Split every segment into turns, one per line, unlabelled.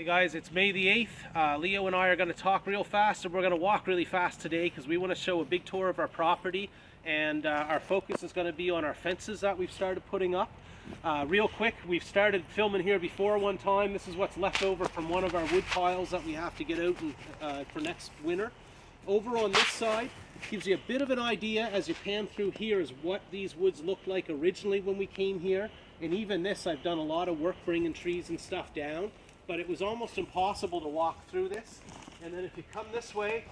Hey guys, it's May the 8th. Leo and I are going to talk real fast, and we're going to walk really fast today because we want to show a big tour of our property, and our focus is going to be on our fences that we've started putting up. Real quick, we've started filming here before one time. This is what's left over from one of our wood piles that we have to get out for next winter. Over on this side, gives you a bit of an idea as you pan through here is what these woods looked like originally when we came here. And even this, I've done a lot of work bringing trees and stuff down. But it was almost impossible to walk through this. And then if you come this way,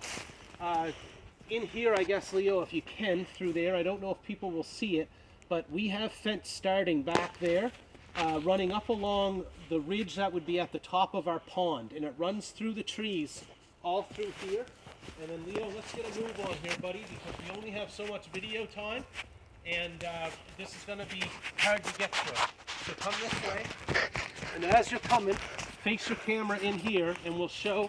in here, I guess, Leo, if you can, through there, I don't know if people will see it, but we have fence starting back there, running up along the ridge that would be at the top of our pond. And it runs through the trees all through here. And then, Leo, let's get a move on here, buddy, because we only have so much video time. And this is going to be hard to get through. So come this way. And as you're coming, face your camera in here and we'll show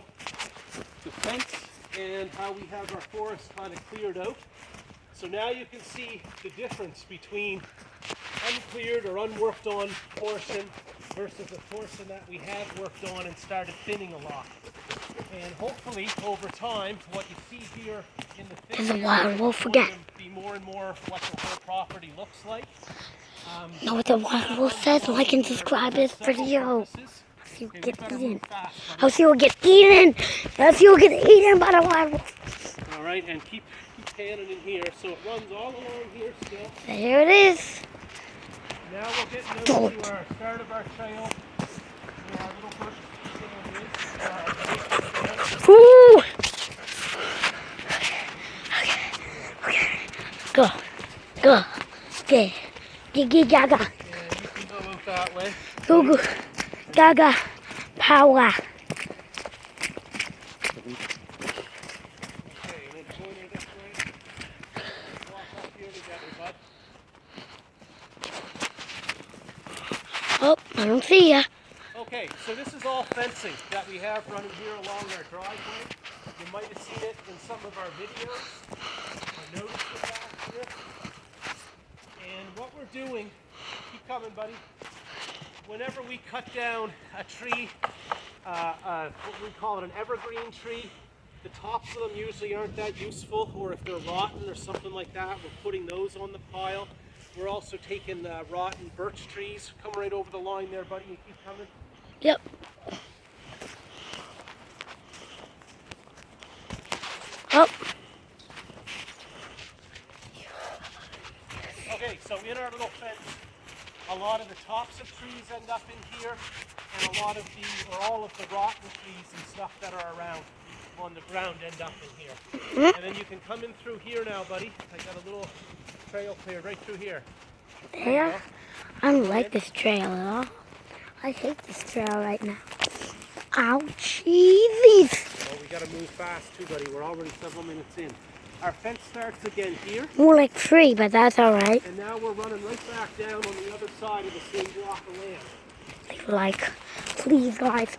the fence and how we have our forest kind of cleared out. So now you can see the difference between uncleared or unworked on portion versus a portion that we have worked on and started thinning a lot. And hopefully over time what you see here in the
There's a wild wolf again.
Be more and more what the whole property looks like.
Know what the wild wolf says? Like and subscribe to this video. I'll see you get eaten. I'll see you get eaten. I'll see you get eaten by the wild wolf.
All right, and keep panning in here. So it runs all along here still.
There it is.
Now we're getting to our start of our trail. Where our little first is.
Woo! Okay. Go. Go. Okay. Gigi gaga.
And you can go out that way.
Go go. Gaga. Power.
Okay, and then pointer this way. Walk up here together, bud.
Oh, I don't see ya.
Okay, so this is all fencing that we have running here along our driveway. You might have seen it in some of our videos. I noticed it back here. And what we're doing, keep coming, buddy. Whenever we cut down a tree, what we call it an evergreen tree, the tops of them usually aren't that useful, or if they're rotten or something like that, we're putting those on the pile. We're also taking rotten birch trees. Come right over the line there, buddy, and keep coming.
Yep. Oh.
Okay, so in our little fence, a lot of the tops of trees end up in here, and a lot of the, or all of the rotten trees and stuff that are around on the ground end up in here. And then you can come in through here now, buddy. I got a little trail cleared right through here.
There? I don't like this trail at all. I hate this trail right now. Ouchies!
Well, we got to move fast too, buddy. We're already several minutes in. Our fence starts again here.
More like 3, but that's alright.
And now we're running right back down on the other side of the same block of land.
Like, please guys,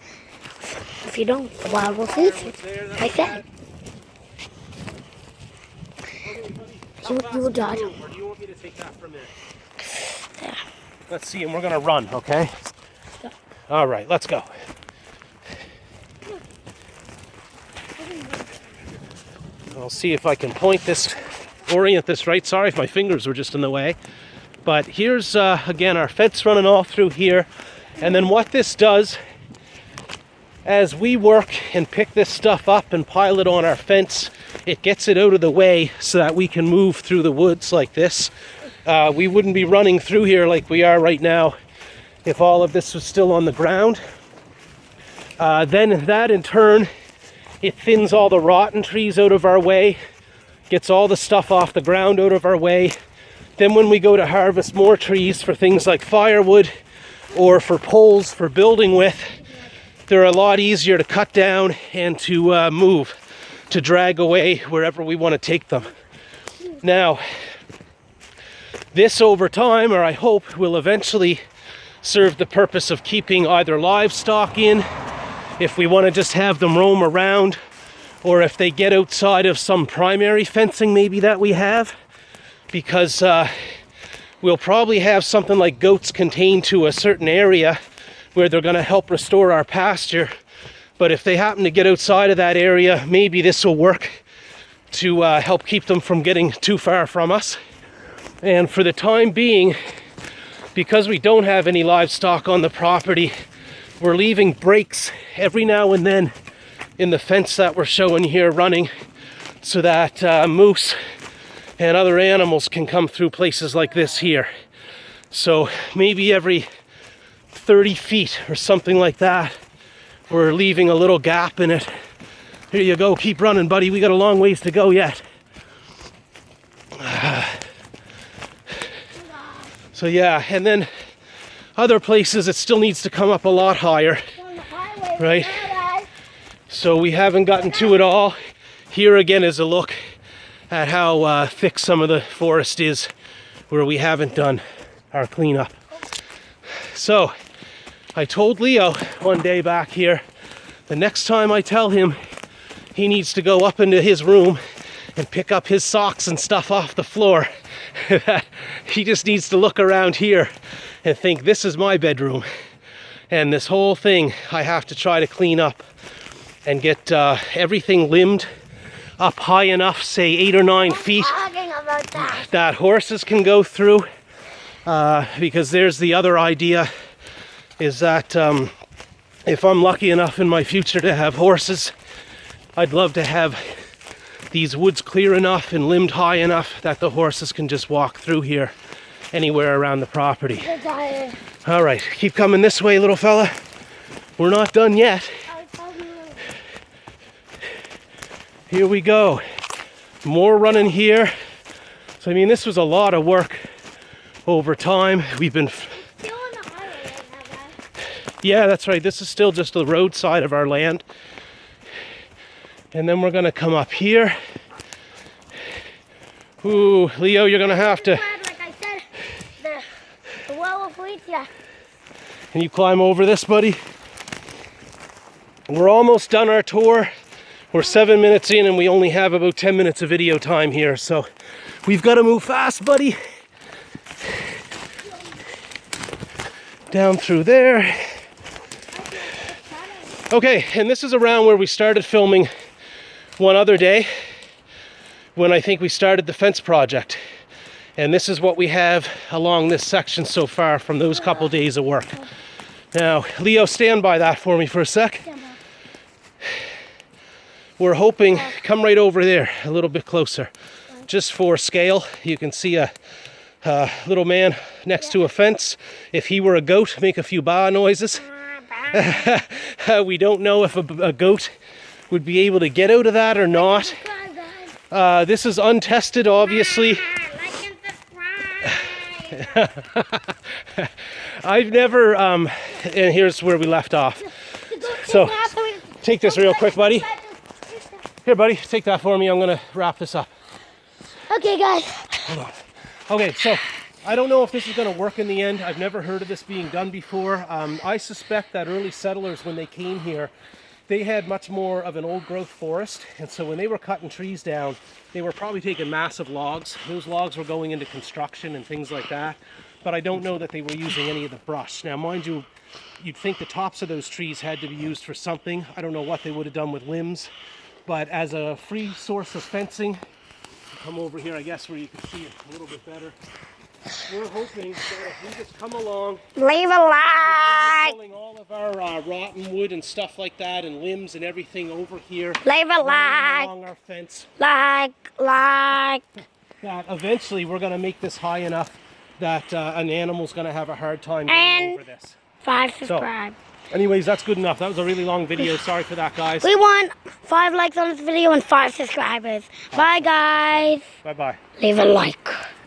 if you don't, the wild wolf eats it. Like I said.
Okay, buddy,
You will dodge him.
Or do you want me to take that for a minute?
There.
Let's see, and we're going to run, okay?
Yeah.
All right, let's go. I'll see if I can orient this right. Sorry if my fingers were just in the way. But here's, again, our fence running all through here. And then what this does, as we work and pick this stuff up and pile it on our fence, it gets it out of the way so that we can move through the woods like this. We wouldn't be running through here like we are right now if all of this was still on the ground. Then that in turn, it thins all the rotten trees out of our way, gets all the stuff off the ground out of our way. Then when we go to harvest more trees for things like firewood or for poles for building with, they're a lot easier to cut down and to move, to drag away wherever we want to take them. Now, this over time, or I hope, will eventually serve the purpose of keeping either livestock in, if we want to just have them roam around, or if they get outside of some primary fencing maybe that we have, because we'll probably have something like goats contained to a certain area where they're going to help restore our pasture. But if they happen to get outside of that area, maybe this will work to help keep them from getting too far from us. And for the time being, because we don't have any livestock on the property, we're leaving breaks every now and then in the fence that we're showing here running, so that moose and other animals can come through places like this here. So maybe every 30 feet or something like that, we're leaving a little gap in it. Here you go, keep running, buddy. We got a long ways to go yet. So yeah, and then other places it still needs to come up a lot higher, right? So we haven't gotten to it all. Here again is a look at how thick some of the forest is where we haven't done our cleanup. So I told Leo one day back here, the next time I tell him he needs to go up into his room and pick up his socks and stuff off the floor, that he just needs to look around here and think, this is my bedroom. And this whole thing I have to try to clean up and get everything limbed up high enough, say 8 or 9 feet, that horses can go through. Because there's the other idea, is that if I'm lucky enough in my future to have horses, I'd love to have these woods clear enough and limbed high enough that the horses can just walk through here anywhere around the property. All right, keep coming this way, little fella. We're not done yet. Here we go. More running here. So I mean, this was a lot of work over time. We've been... Yeah, that's right. This is still just the roadside of our land. And then we're gonna come up here. Ooh, Leo, you're gonna have to...
Like I said, the wall of wheat, yeah.
Can you climb over this, buddy? We're almost done our tour. We're 7 minutes in and we only have about 10 minutes of video time here. So we've got to move fast, buddy. Down through there. Okay, and this is around where we started filming one other day, when I think we started the fence project. And this is what we have along this section so far from those couple days of work. Now, Leo, stand by that for me for a sec. We're hoping, come right over there, a little bit closer. Just for scale, you can see a little man next to a fence. If he were a goat, make a few baa noises. We don't know if a goat would be able to get out of that or not. This is untested, obviously. I've never, and here's where we left off. So, take this real quick, buddy. Here, buddy, take that for me. I'm gonna wrap this up.
Okay, guys.
Hold on. Okay, so I don't know if this is going to work in the end. I've never heard of this being done before. I suspect that early settlers, when they came here, they had much more of an old growth forest. And so when they were cutting trees down, they were probably taking massive logs. Those logs were going into construction and things like that. But I don't know that they were using any of the brush. Now, mind you, you'd think the tops of those trees had to be used for something. I don't know what they would have done with limbs. But as a free source of fencing, come over here, I guess, where you can see it a little bit better. We're hoping that if we just come along,
Leave a like.
pulling all of our rotten wood and stuff like that, and limbs and everything over here,
Leave a like.
along our fence,
Like.
that eventually we're going to make this high enough that an animal's going to have a hard time
And
getting over this.
5 subscribe.
Anyways, that's good enough. That was a really long video. Sorry for that, guys.
We want 5 likes on this video and 5 subscribers. Bye, guys.
Bye-bye.
Leave a like.